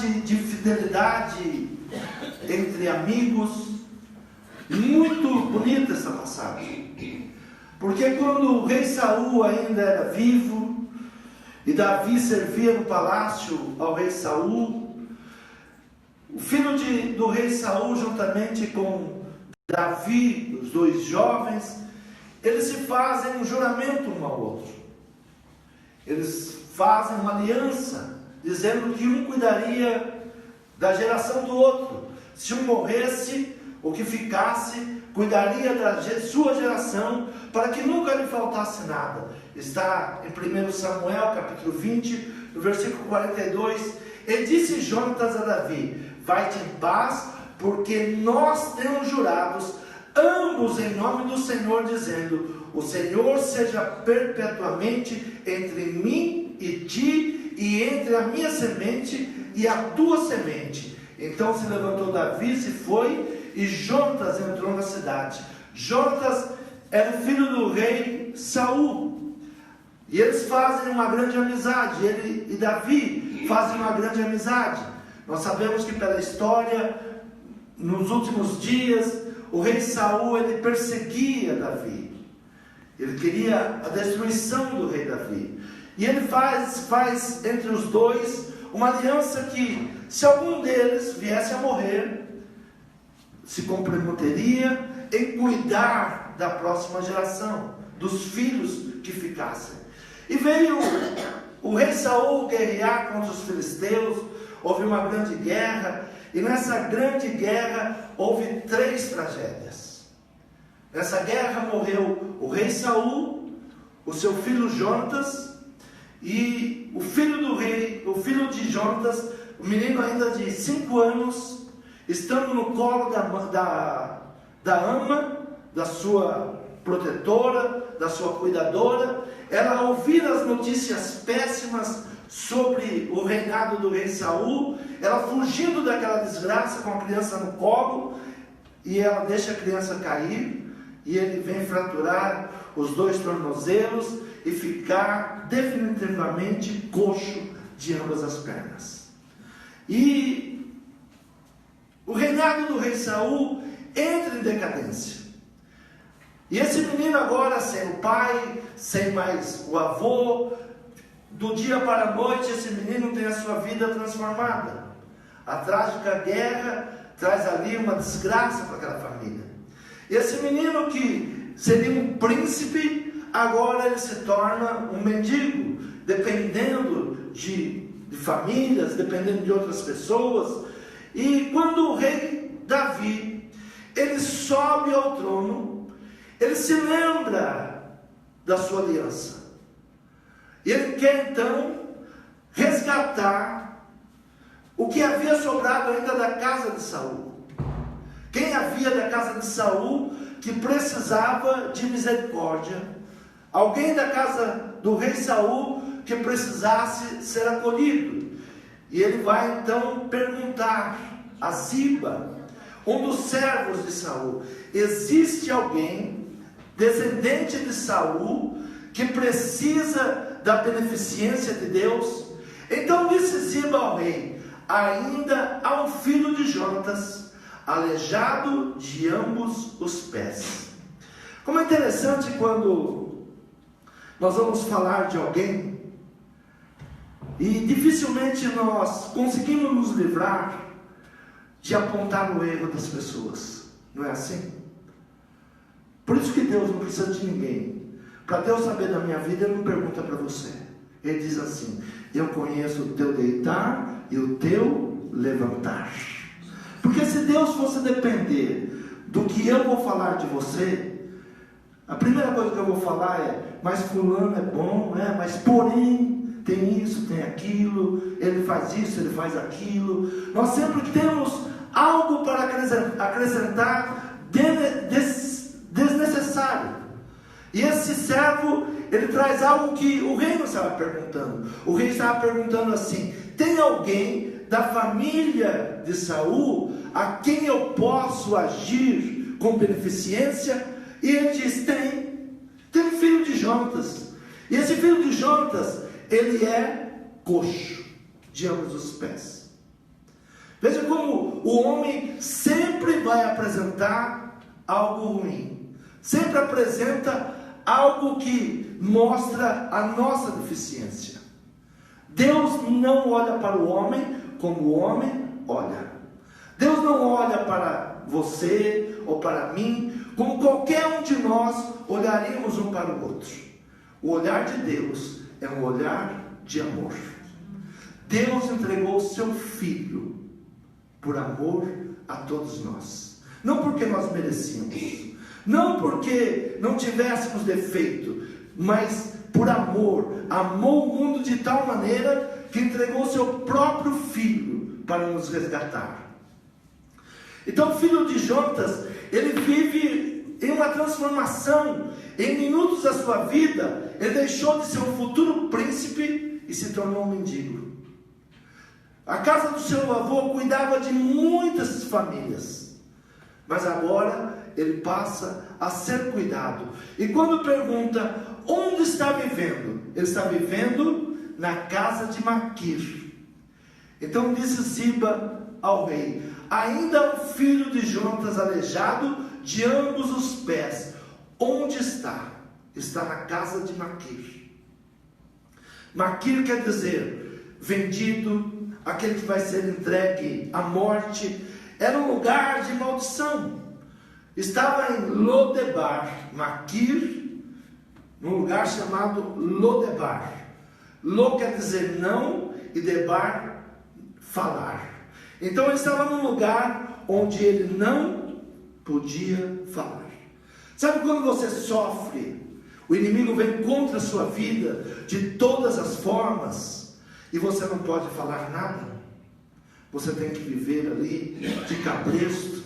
amizade, de fidelidade entre amigos. Muito bonita essa passagem, porque quando o rei Saul ainda era vivo, e Davi servia no palácio ao rei Saul, o filho do rei Saul, juntamente com Davi, os dois jovens, eles se fazem um juramento um ao outro. Eles fazem uma aliança, dizendo que um cuidaria da geração do outro. Se um morresse, o que ficasse, cuidaria da sua geração, para que nunca lhe faltasse nada. Está em 1 Samuel, capítulo 20, no versículo 42. E disse Jonatas a Davi: vai-te em paz, porque nós temos jurados, ambos em nome do Senhor, dizendo: o Senhor seja perpetuamente entre mim e ti, e entre a minha semente e a tua semente. Então se levantou Davi, se foi, e Jonatas entrou na cidade. Jonatas era o filho do rei Saul, e eles fazem uma grande amizade. Ele e Davi fazem uma grande amizade. Nós sabemos que pela história, nos últimos dias, o rei Saul, ele perseguia Davi. Ele queria a destruição do rei Davi. E ele faz entre os dois uma aliança que, se algum deles viesse a morrer, se comprometeria em cuidar da próxima geração, dos filhos que ficassem. E veio o rei Saul guerrear contra os filisteus. Houve uma grande guerra, e nessa grande guerra houve 3 tragédias. Nessa guerra morreu o rei Saul, o seu filho Jonatas, e o filho do rei, o filho de Jonatas, o menino ainda de 5 anos, estando no colo da ama, da sua protetora, da sua cuidadora. Ela ouvira as notícias péssimas sobre o reinado do rei Saul, ela fugindo daquela desgraça com a criança no colo, e ela deixa a criança cair, e ele vem fraturar os 2 tornozelos e ficar definitivamente coxo de ambas as pernas. E o reinado do rei Saul entra em decadência. E esse menino agora, sem o pai, sem mais o avô, do dia para a noite, esse menino tem a sua vida transformada. A trágica guerra traz ali uma desgraça para aquela família. E esse menino que seria um príncipe, agora ele se torna um mendigo, dependendo de famílias, dependendo de outras pessoas. E quando o rei Davi, ele sobe ao trono, ele se lembra da sua aliança. E ele quer então resgatar o que havia sobrado ainda da casa de Saul. Quem havia da casa de Saul que precisava de misericórdia? Alguém da casa do rei Saul que precisasse ser acolhido. E ele vai então perguntar a Ziba, um dos servos de Saul: existe alguém descendente de Saul que precisa da beneficência de Deus? Então disse Ziba ao rei: ainda há um filho de Jonatas, aleijado de ambos os pés. Como é interessante quando nós vamos falar de alguém, e dificilmente nós conseguimos nos livrar de apontar o erro das pessoas, não é assim? Por isso que Deus não precisa de ninguém. Para Deus saber da minha vida, Ele não pergunta para você. Ele diz assim: eu conheço o teu deitar e o teu levantar. Porque se Deus fosse depender do que eu vou falar de você, a primeira coisa que eu vou falar é: mas fulano é bom, né? Mas porém tem isso, tem aquilo, ele faz isso, ele faz aquilo. Nós sempre temos algo para acrescentar desnecessário. E esse servo, ele traz algo que o rei não estava perguntando. O rei estava perguntando assim: tem alguém da família de Saul a quem eu posso agir com beneficência? E ele diz: tem um filho de Jonatas. E esse filho de Jonatas, ele é coxo de ambos os pés. o homem sempre vai apresentar algo ruim, sempre apresenta algo que mostra a nossa deficiência. Deus não olha para o homem como o homem olha. Deus não olha para você ou para mim como qualquer um de nós olharíamos um para o outro. O olhar de Deus é um olhar de amor. Deus entregou o seu Filho por amor a todos nós. Não porque nós merecíamos, não porque não tivéssemos defeito, mas por amor. Amou o mundo de tal maneira que entregou o seu próprio Filho para nos resgatar. Então o filho de Jonatas, ele vive em uma transformação. Em minutos da sua vida, ele deixou de ser um futuro príncipe e se tornou um mendigo. A casa do seu avô cuidava de muitas famílias, mas agora ele passa a ser cuidado. E quando pergunta onde está vivendo, ele está vivendo na casa de Maquir. Então disse Ziba ao rei: ainda há um filho de Jonatas aleijado de ambos os pés. Onde está? Está na casa de Maquir. Maquir quer dizer vendido, aquele que vai ser entregue à morte. Era um lugar de maldição. Estava em Lodebar. Maquir, num lugar chamado Lodebar. Lo quer dizer não e debar, falar. Então ele estava num lugar onde ele não podia falar. Sabe quando você sofre, o inimigo vem contra a sua vida de todas as formas e você não pode falar nada? Você tem que viver ali de cabresto,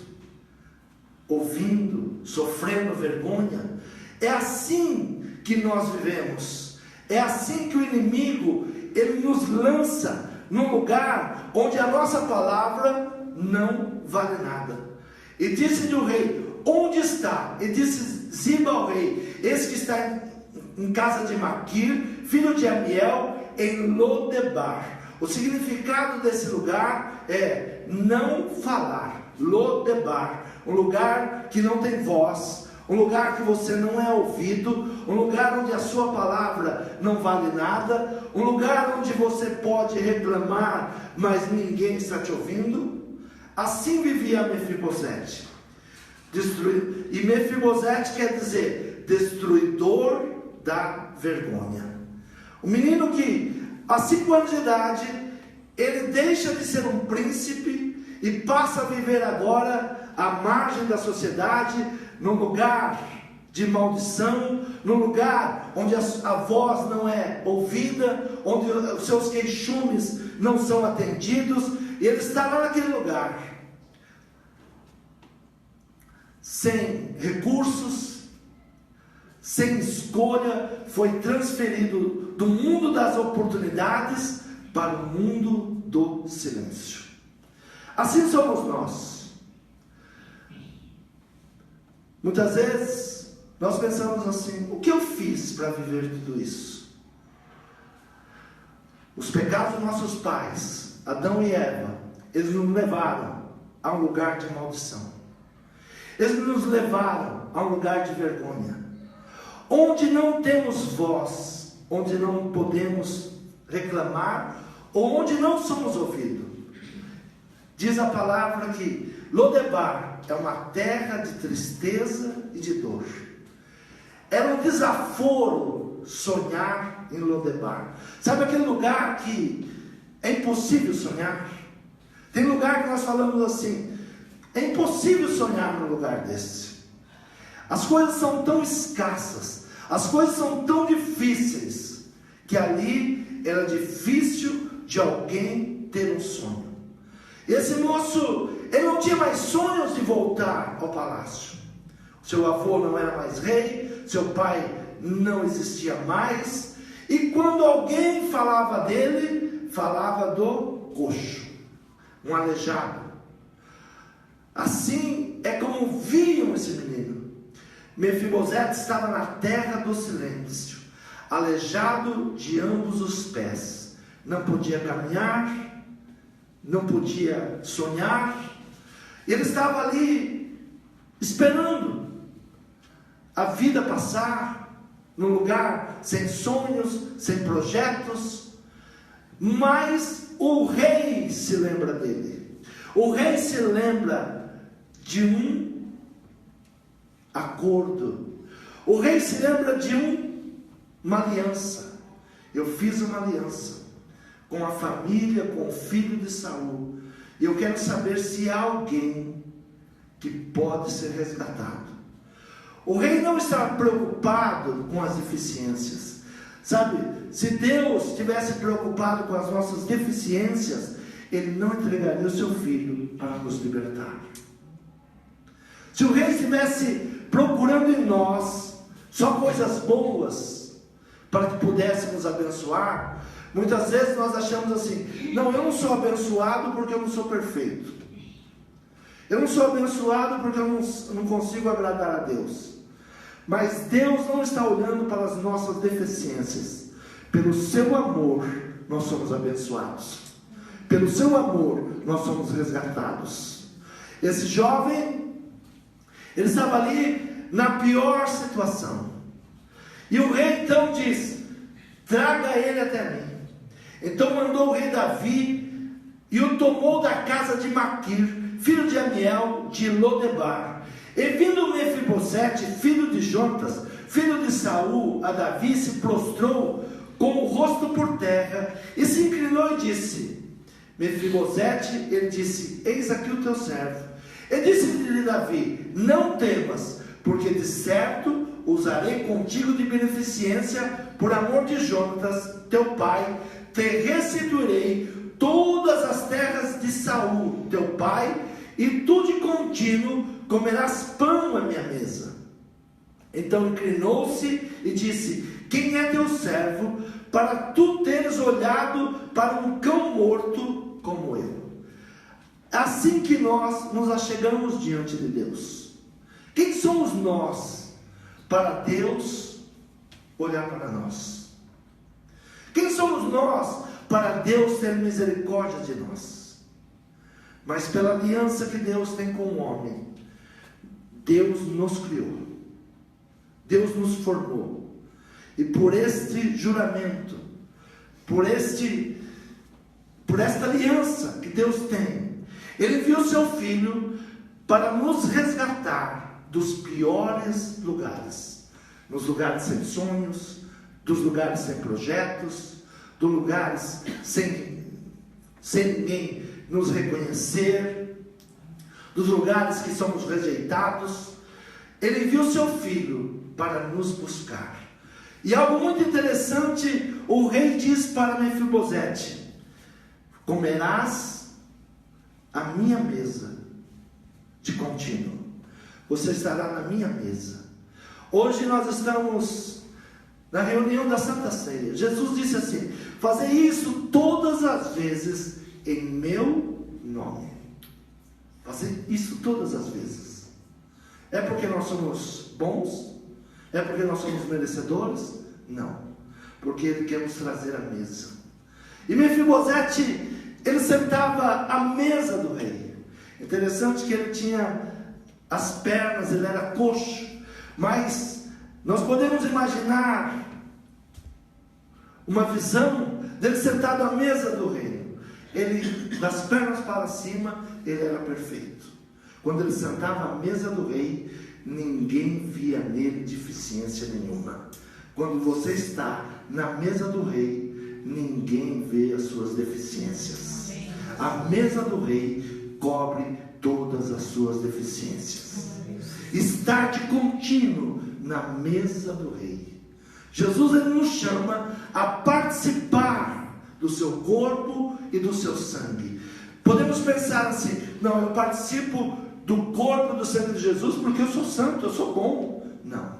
ouvindo, sofrendo vergonha. É assim que nós vivemos. É assim que o inimigo, ele nos lança num lugar onde a nossa palavra não vale nada. E disse-lhe o rei: onde está? E disse Ziba ao rei: esse que está em casa de Maquir, filho de Amiel, em Lodebar. O significado desse lugar é não falar. Lodebar, um lugar que não tem voz, um lugar que você não é ouvido, um lugar onde a sua palavra não vale nada, um lugar onde você pode reclamar, mas ninguém está te ouvindo. Assim vivia Mefibosete. E Mefibosete quer dizer destruidor da vergonha. O menino que, a 5 anos de idade, ele deixa de ser um príncipe e passa a viver agora à margem da sociedade, num lugar de maldição, num lugar onde a voz não é ouvida, onde os seus queixumes não são atendidos, e ele está lá naquele lugar, sem recursos, sem escolha, foi transferido do mundo das oportunidades para o mundo do silêncio. Assim somos nós. Muitas vezes nós pensamos assim: o que eu fiz para viver tudo isso? Os pecados dos nossos pais, Adão e Eva, eles nos levaram a um lugar de maldição. Eles nos levaram a um lugar de vergonha, onde não temos voz, onde não podemos reclamar, ou onde não somos ouvidos. Diz a palavra que Lodebar é uma terra de tristeza e de dor. Era um desaforo sonhar em Lodebar. Sabe aquele lugar que é impossível sonhar? Tem lugar que nós falamos assim: é impossível sonhar num lugar desse. As coisas são tão escassas, as coisas são tão difíceis, que ali era difícil de alguém ter um sonho. Esse moço, ele não tinha mais sonhos de voltar ao palácio. Seu avô não era mais rei, seu pai não existia mais, e quando alguém falava dele, falava do coxo, um aleijado. Assim é como viam esse menino. Mefibosete estava na terra do silêncio, aleijado de ambos os pés, não podia caminhar, não podia sonhar, Ele estava ali esperando a vida passar, num lugar sem sonhos, sem projetos, mas o rei se lembra dele. O rei se lembra de um acordo. O rei se lembra de uma aliança. Eu fiz uma aliança com a família, com o filho de Saul. E eu quero saber se há alguém que pode ser resgatado. O rei não estava preocupado com as deficiências. Sabe, se Deus estivesse preocupado com as nossas deficiências, Ele não entregaria o seu filho para nos libertar. Se o rei estivesse procurando em nós só coisas boas para que pudéssemos abençoar, muitas vezes nós achamos assim: não, eu não sou abençoado porque eu não sou perfeito. Eu não sou abençoado porque eu não consigo agradar a Deus. Mas Deus não está olhando para as nossas deficiências. Pelo seu amor nós somos abençoados. Pelo seu amor nós somos resgatados. Esse jovem, ele estava ali na pior situação. E o rei então diz: traga ele até mim. Então mandou o rei Davi e o tomou da casa de Maquir, filho de Amiel, de Lodebar. E vindo Mefibosete, filho de Jonatas, filho de Saul, a Davi, se prostrou com o rosto por terra e se inclinou e disse: Mefibosete, ele disse: eis aqui o teu servo. E disse-lhe Davi: não temas, porque de certo usarei contigo de beneficência, por amor de Jonatas, teu pai, te restituirei todas as terras de Saul, teu pai, e tu de contínuo comerás pão à minha mesa. Então inclinou-se e disse: quem é teu servo, para tu teres olhado para um cão morto como eu? Assim que nós nos achegamos diante de Deus. Quem somos nós para Deus olhar para nós? Quem somos nós para Deus ter misericórdia de nós? Mas pela aliança que Deus tem com o homem, Deus nos criou, Deus nos formou, e por este juramento, por esta aliança que Deus tem, Ele enviou seu Filho para nos resgatar dos piores lugares, nos lugares sem sonhos, dos lugares sem projetos, dos lugares sem ninguém nos reconhecer, dos lugares que somos rejeitados. Ele enviou seu Filho para nos buscar. E algo muito interessante, o rei diz para Mefibosete: comerás a minha mesa de contínuo. Você estará na minha mesa. Hoje nós estamos na reunião da Santa Ceia. Jesus disse assim: fazei isso todas as vezes em meu nome. Fazer isso todas as vezes. É porque nós somos bons? É porque nós somos merecedores? Não. Porque Ele quer nos trazer à mesa. E Mefibosete, ele sentava à mesa do rei. Interessante que ele tinha as pernas, ele era coxo. Mas nós podemos imaginar uma visão dele sentado à mesa do rei. Ele, das pernas para cima, ele era perfeito. Quando ele sentava à mesa do rei, ninguém via nele deficiência nenhuma. Quando você está na mesa do rei, ninguém vê as suas deficiências. A mesa do rei cobre todas as suas deficiências. Estar de contínuo na mesa do rei. Jesus, ele nos chama a participar do seu corpo e do seu sangue. Podemos pensar assim: não, eu participo do corpo e do sangue de Jesus porque eu sou santo, eu sou bom. Não.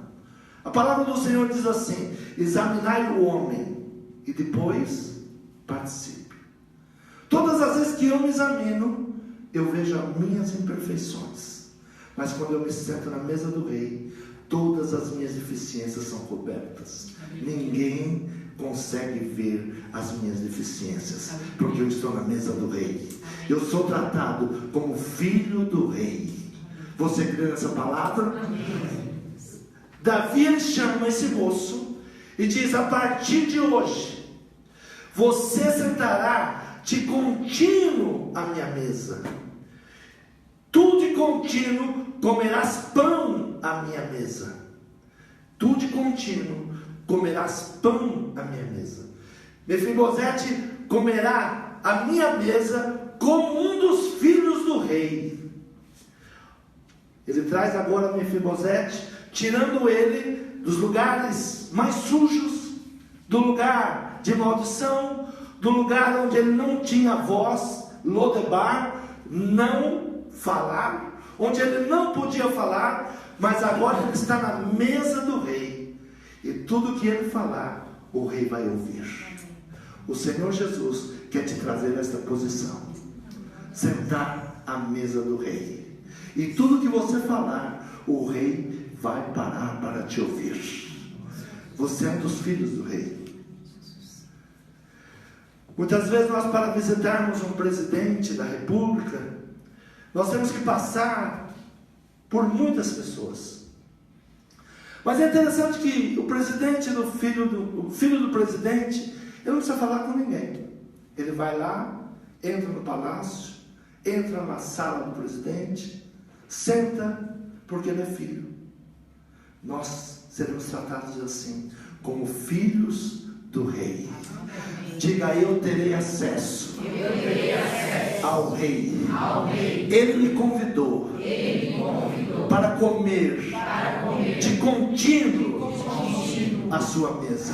A palavra do Senhor diz assim: examinai o homem e depois participe. Todas as vezes que eu me examino, eu vejo as minhas imperfeições. Mas quando eu me sento na mesa do rei, todas as minhas deficiências são cobertas. Ninguém consegue ver as minhas deficiências, porque eu estou na mesa do rei. Eu sou tratado como filho do rei. Você crê nessa palavra? Davi, ele chama esse moço e diz: a partir de hoje você sentará de contínuo à minha mesa. Tu de contínuo comerás pão à minha mesa. Tu de contínuo comerás pão à minha mesa. Mefibosete comerá a minha mesa como um dos filhos do rei. Ele traz agora Mefibosete, tirando ele dos lugares mais sujos, do lugar de maldição, do lugar onde ele não tinha voz, Lodebar, não falar, onde ele não podia falar, mas agora ele está na mesa do rei, e tudo que ele falar, o rei vai ouvir. O Senhor Jesus quer te trazer nesta posição, sentar à mesa do rei, e tudo que você falar, o rei vai parar para te ouvir. Você é um dos filhos do rei. Muitas vezes nós, para visitarmos um presidente da república, nós temos que passar por muitas pessoas. Mas é interessante que o presidente, o filho do presidente, ele não precisa falar com ninguém. Ele vai lá, entra no palácio, entra na sala do presidente, senta, porque ele é filho. Nós seremos tratados assim, como filhos do rei. Diga: eu terei acesso ao rei. Ele me convidou para comer de contínuo a sua mesa.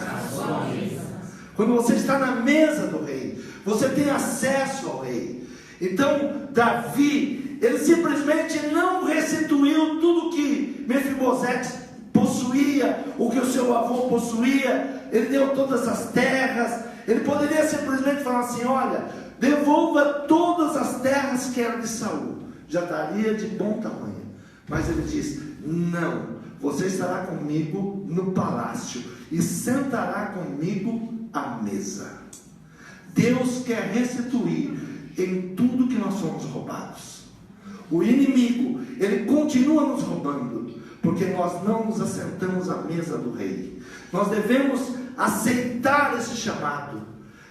Quando você está na mesa do rei, você tem acesso ao rei. Então Davi, ele simplesmente não restituiu tudo que Mefibosete possuía, o que o seu avô possuía. Ele deu todas as terras. Ele poderia simplesmente falar assim: olha, devolva todas as terras que eram de Saul, já estaria de bom tamanho. Mas ele diz: não, você estará comigo no palácio e sentará comigo à mesa. Deus quer restituir em tudo que nós somos roubados. O inimigo, ele continua nos roubando, porque nós não nos assentamos à mesa do rei. Nós devemos aceitar esse chamado,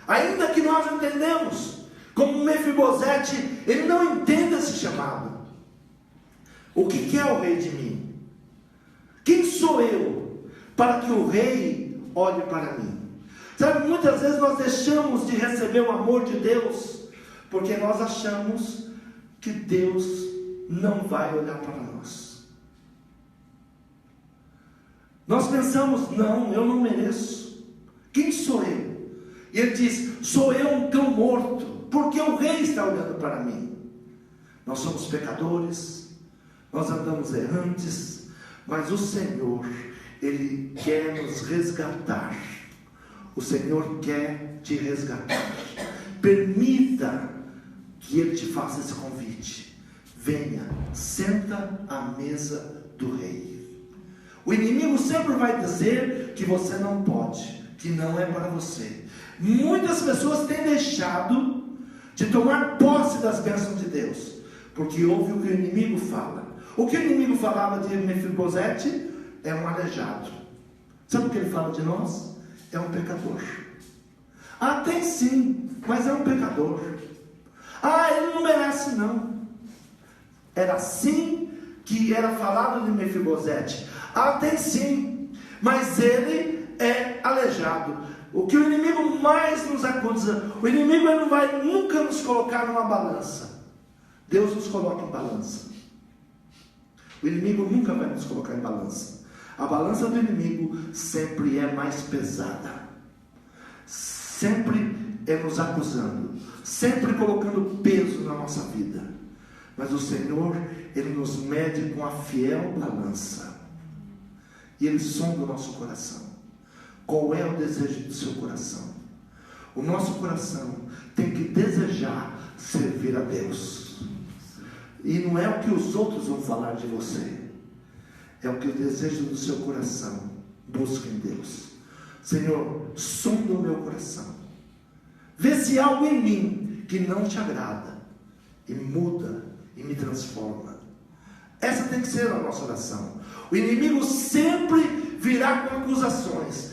ainda que nós não entendemos. Como Mefibosete, ele não entende esse chamado. O que quer o rei de mim? Quem sou eu para que o rei olhe para mim? Sabe, muitas vezes nós deixamos de receber o amor de Deus, porque nós achamos que Deus não vai olhar para nós. Nós pensamos: não, eu não mereço. Quem sou eu? E ele diz: sou eu um cão morto, porque o rei está olhando para mim. Nós somos pecadores, nós andamos errantes, mas o Senhor, Ele quer nos resgatar. O Senhor quer te resgatar. Permita que Ele te faça esse convite. Venha, senta à mesa do rei. O inimigo sempre vai dizer que você não pode, que não é para você. Muitas pessoas têm deixado de tomar posse das bênçãos de Deus, porque ouve o que o inimigo fala. O que o inimigo falava de Mefibosete é um aleijado. Sabe o que ele fala de nós? É um pecador. Ah, tem sim, mas é um pecador. Ah, ele não merece não. Era assim que era falado de Mefibosete. Ah, tem sim, mas ele é aleijado. O que o inimigo mais nos acusa, o inimigo ele não vai nunca nos colocar numa balança. Deus nos coloca em balança. O inimigo nunca vai nos colocar em balança. A balança do inimigo sempre é mais pesada, sempre é nos acusando, sempre colocando peso na nossa vida. Mas o Senhor, Ele nos mede com a fiel balança, e Ele sonda o nosso coração. Qual é o desejo do seu coração? O nosso coração tem que desejar servir a Deus, e não é o que os outros vão falar de você, é o que o desejo do seu coração busca em Deus. Senhor, sonda o meu coração, vê se há algo em mim que não te agrada, e muda, e me transforma. Essa tem que ser a nossa oração. O inimigo sempre virá com acusações: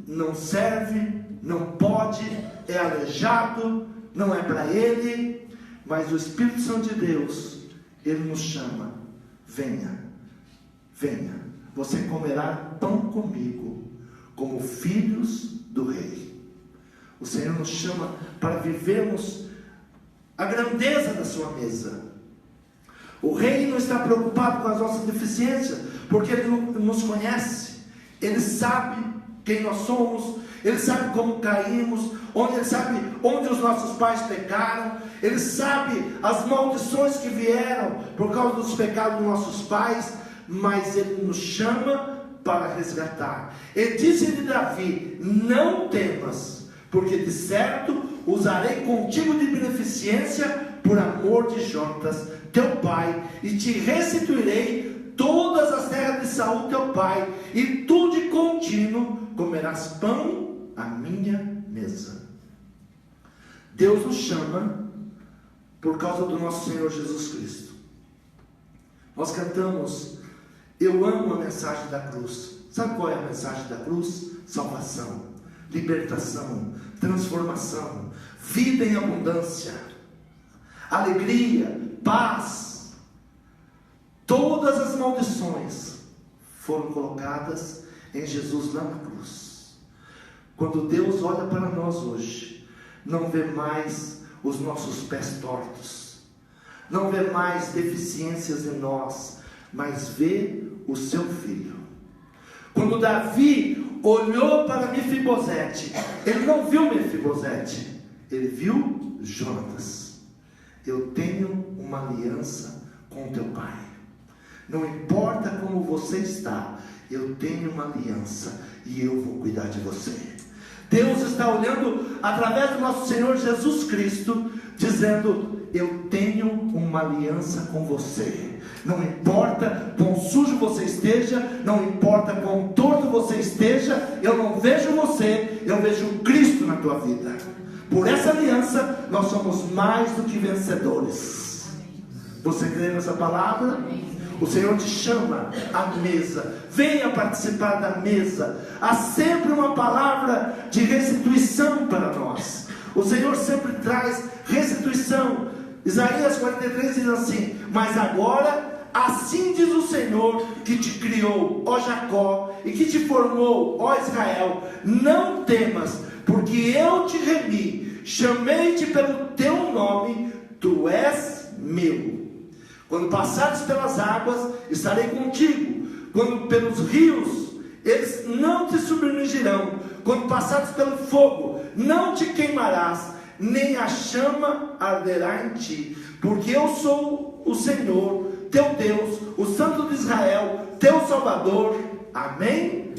não serve, não pode, é aleijado, não é para ele. Mas o Espírito Santo de Deus, ele nos chama: venha, venha, você comerá pão comigo, como filhos do rei. O Senhor nos chama para vivermos a grandeza da sua mesa. O rei não está preocupado com as nossas deficiências, porque ele nos conhece, ele sabe quem nós somos, ele sabe como caímos, ele sabe onde os nossos pais pecaram, ele sabe as maldições que vieram por causa dos pecados dos nossos pais, mas ele nos chama para resgatar. Ele disse de Davi: não temas, porque de certo usarei contigo de beneficência por amor de Jonatas, teu pai, e te restituirei todas as terras de Saul, teu pai, e tu de contínuo comerás pão à minha mesa. Deus nos chama por causa do nosso Senhor Jesus Cristo. Nós cantamos: eu amo a mensagem da cruz. Sabe qual é a mensagem da cruz? Salvação, libertação, transformação, vida em abundância, alegria, paz. Todas as maldições foram colocadas em Jesus lá na cruz. Quando Deus olha para nós hoje, não vê mais os nossos pés tortos, não vê mais deficiências em nós, mas vê o seu filho. Quando Davi olhou para Mefibosete, ele não viu Mefibosete, ele viu Jonatas. Eu tenho uma aliança com teu pai. Não importa como você está, eu tenho uma aliança e eu vou cuidar de você. Deus está olhando através do nosso Senhor Jesus Cristo, dizendo: eu tenho uma aliança com você. Não importa quão sujo você esteja, não importa quão torto você esteja, eu não vejo você, eu vejo Cristo na tua vida. Por essa aliança, nós somos mais do que vencedores. Você crê nessa palavra? O Senhor te chama à mesa, venha participar da mesa. Há sempre uma palavra de restituição para nós. O Senhor sempre traz restituição. Isaías 43 diz assim: mas agora, assim diz o Senhor que te criou, ó Jacó, e que te formou, ó Israel: não temas, porque eu te remi, chamei-te pelo teu nome, tu és meu. Quando passares pelas águas, estarei contigo. Quando pelos rios, eles não te submergirão. Quando passares pelo fogo, não te queimarás, nem a chama arderá em ti. Porque eu sou o Senhor, teu Deus, o Santo de Israel, teu Salvador. Amém?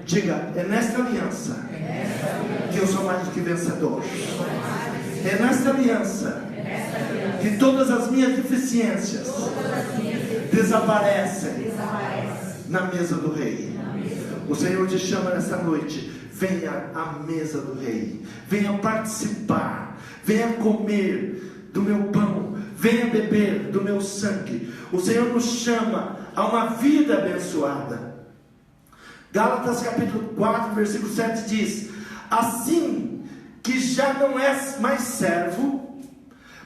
Diga: é nesta aliança que eu sou mais do que vencedor. É nesta aliança que todas as minhas deficiências desaparecem na mesa do rei. O Senhor te chama nesta noite: venha à mesa do rei, venha participar, venha comer do meu pão, venha beber do meu sangue. O Senhor nos chama a uma vida abençoada. Gálatas capítulo 4 versículo 7 diz: assim que já não és mais servo,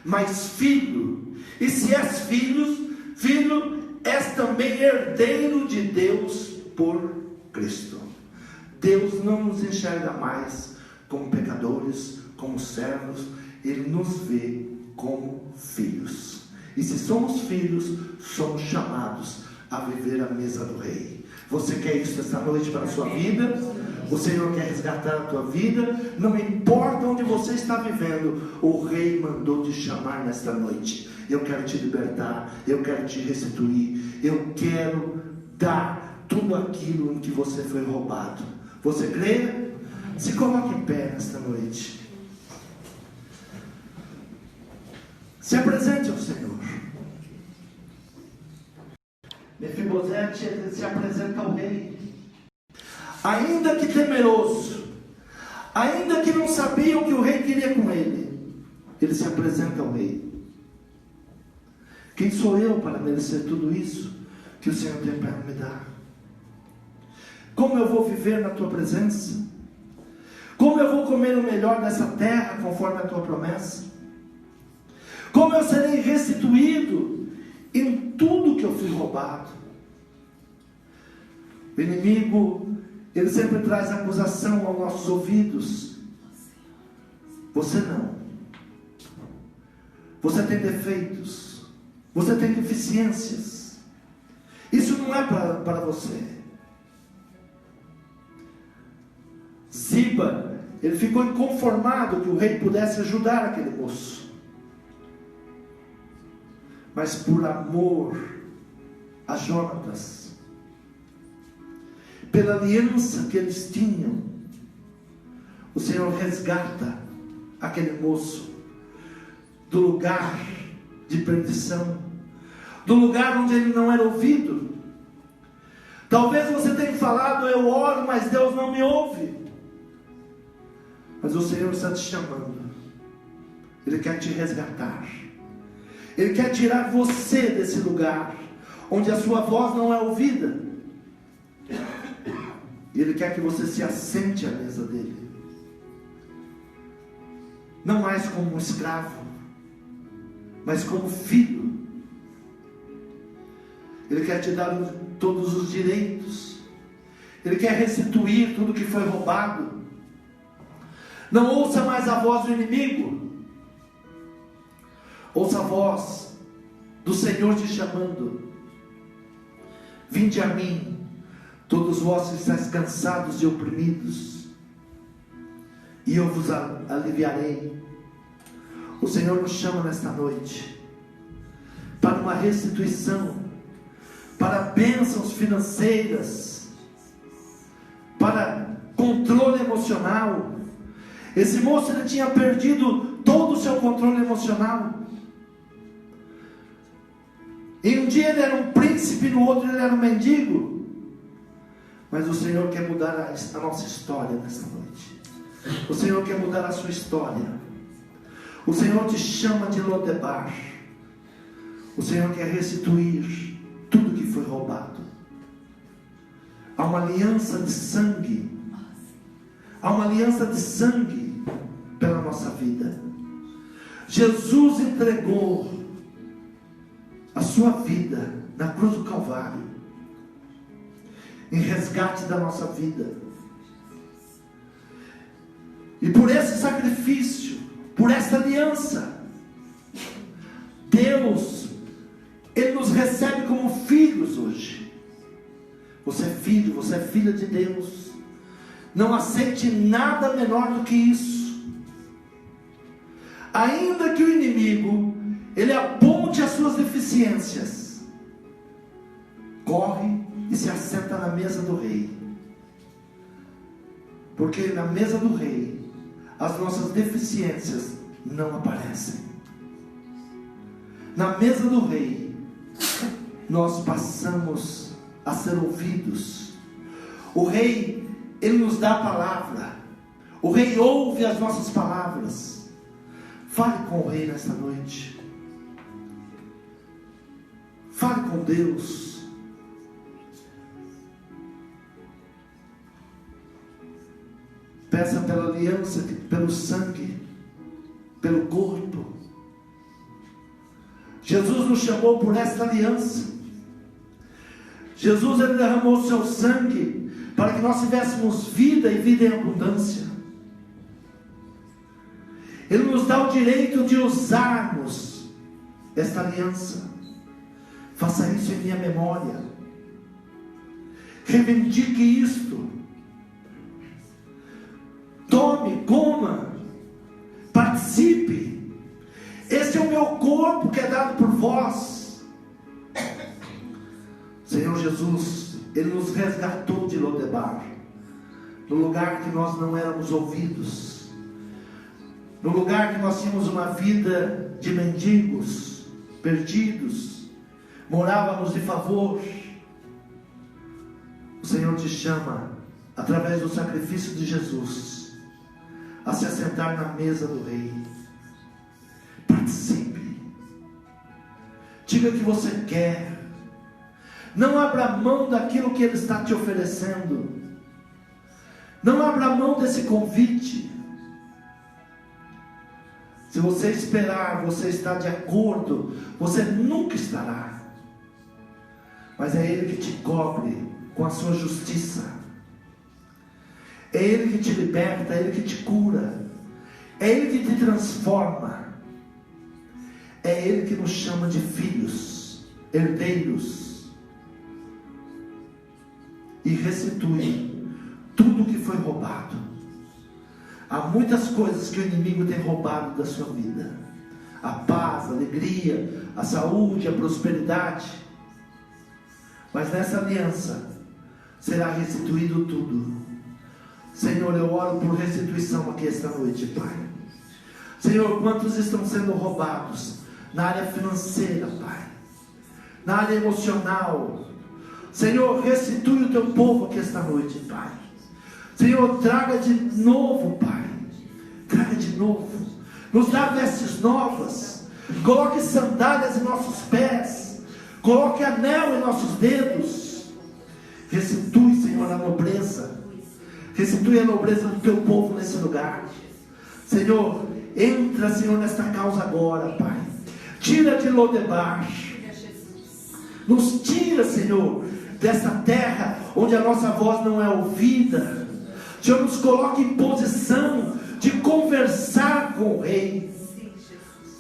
mas filho, e se és filho, és também herdeiro de Deus por Cristo. Deus não nos enxerga mais como pecadores, como servos, Ele nos vê como filhos. E se somos filhos, somos chamados a viver a mesa do rei. Você quer isso esta noite para a sua vida? O Senhor quer resgatar a tua vida? Não importa onde você está vivendo, o rei mandou te chamar nesta noite. Eu quero te libertar, eu quero te restituir, eu quero dar tudo aquilo em que você foi roubado. Você crê? Se coloque em pé nesta noite. Se apresente ao Senhor. Mefibosete, ele se apresenta ao rei. ainda que temeroso, ainda que não sabia o que o rei queria com ele, ele se apresenta ao rei. Quem sou eu para merecer tudo isso que o Senhor tem para me dar? Como eu vou viver na tua presença? Como eu vou comer o melhor dessa terra conforme a tua promessa? Como eu serei restituído em tudo que eu fui roubado? O inimigo, ele sempre traz acusação aos nossos ouvidos. Você não. Você tem defeitos. Você tem deficiências. Isso não é para você. Ziba, ele ficou inconformado que o rei pudesse ajudar aquele moço. Mas por amor a Jonatas, pela aliança que eles tinham, o Senhor resgata aquele moço do lugar de perdição, do lugar onde ele não era ouvido. Talvez você tenha falado: eu oro, mas Deus não me ouve. Mas o Senhor está te chamando. Ele quer te resgatar. Ele quer tirar você desse lugar onde a sua voz não é ouvida. Ele quer que você se assente à mesa dele, não mais como um escravo, mas como filho. Ele quer te dar todos os direitos. Ele quer restituir tudo que foi roubado. Não ouça mais a voz do inimigo. Ouça a voz do Senhor te chamando. Vinde a mim, todos vós que estáis cansados e oprimidos, e eu vos aliviarei. O Senhor nos chama nesta noite para uma restituição, para bênçãos financeiras, para controle emocional. Esse moço, ele tinha perdido todo o seu controle emocional. Em um dia ele era um príncipe, no outro ele era um mendigo. Mas o Senhor quer mudar a nossa história nesta noite. O Senhor quer mudar a sua história. O Senhor te chama de Lodebar. O Senhor quer restituir tudo que foi roubado. Há uma aliança de sangue. Há uma aliança de sangue pela nossa vida. Jesus entregou a sua vida na cruz do Calvário, em resgate da nossa vida. E por esse sacrifício, por essa aliança, Deus, Ele nos recebe como filhos hoje. Você é filho, você é filha de Deus. Não aceite nada menor do que isso. Ainda que o inimigo, ele aponte as suas deficiências, corre e se assenta na mesa do rei. Porque na mesa do rei, as nossas deficiências não aparecem. Na mesa do rei, nós passamos a ser ouvidos. O rei, ele nos dá a palavra. O rei ouve as nossas palavras. Fale com o rei nesta noite. Fale com Deus. Peça pela aliança, pelo sangue, pelo corpo. Jesus nos chamou por esta aliança. Jesus, ele derramou o seu sangue para que nós tivéssemos vida e vida em abundância. Ele nos dá o direito de usarmos esta aliança. Faça isso em minha memória. Reivindique isto. Tome, coma, participe. Este é o meu corpo que é dado por vós. Senhor Jesus, Ele nos resgatou de Lodebar, no lugar que nós não éramos ouvidos, no lugar que nós tínhamos uma vida de mendigos, perdidos, morávamos de favor. O Senhor te chama através do sacrifício de Jesus, a se assentar na mesa do Rei. Participe. Diga que você quer. Não abra mão daquilo que Ele está te oferecendo. Não abra mão desse convite. Se você esperar, você está de acordo, você nunca estará. Mas é Ele que te cobre com a sua justiça. É Ele que te liberta, é Ele que te cura. É Ele que te transforma. É Ele que nos chama de filhos, herdeiros. E restitui tudo que foi roubado. Há muitas coisas que o inimigo tem roubado da sua vida: a paz, a alegria, a saúde, a prosperidade. Mas nessa aliança será restituído tudo. Senhor, eu oro por restituição aqui esta noite, Pai. Senhor, quantos estão sendo roubados na área financeira, Pai, na área emocional? Senhor, restitui o teu povo aqui esta noite, Pai. Senhor, traga de novo, Pai. Traga de novo. Nos dá vestes novas. Coloque sandálias em nossos pés. Coloque anel em nossos dedos. Restitui, Senhor, a nobreza. Restitui a nobreza do teu povo nesse lugar. Senhor, entra, Senhor, nesta causa agora, Pai. Tira de Lodebar. Nos tira, Senhor, dessa terra onde a nossa voz não é ouvida. Senhor, nos coloque em posição de conversar com o Rei.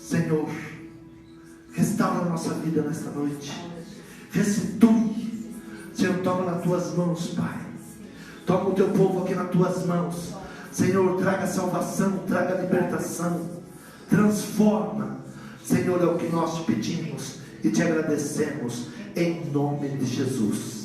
Senhor, restaura a nossa vida nesta noite. Restitui. Senhor, toma nas tuas mãos, Pai. Toma o teu povo aqui nas tuas mãos. Senhor, traga salvação, traga libertação. Transforma. Senhor, é o que nós te pedimos e te agradecemos em nome de Jesus.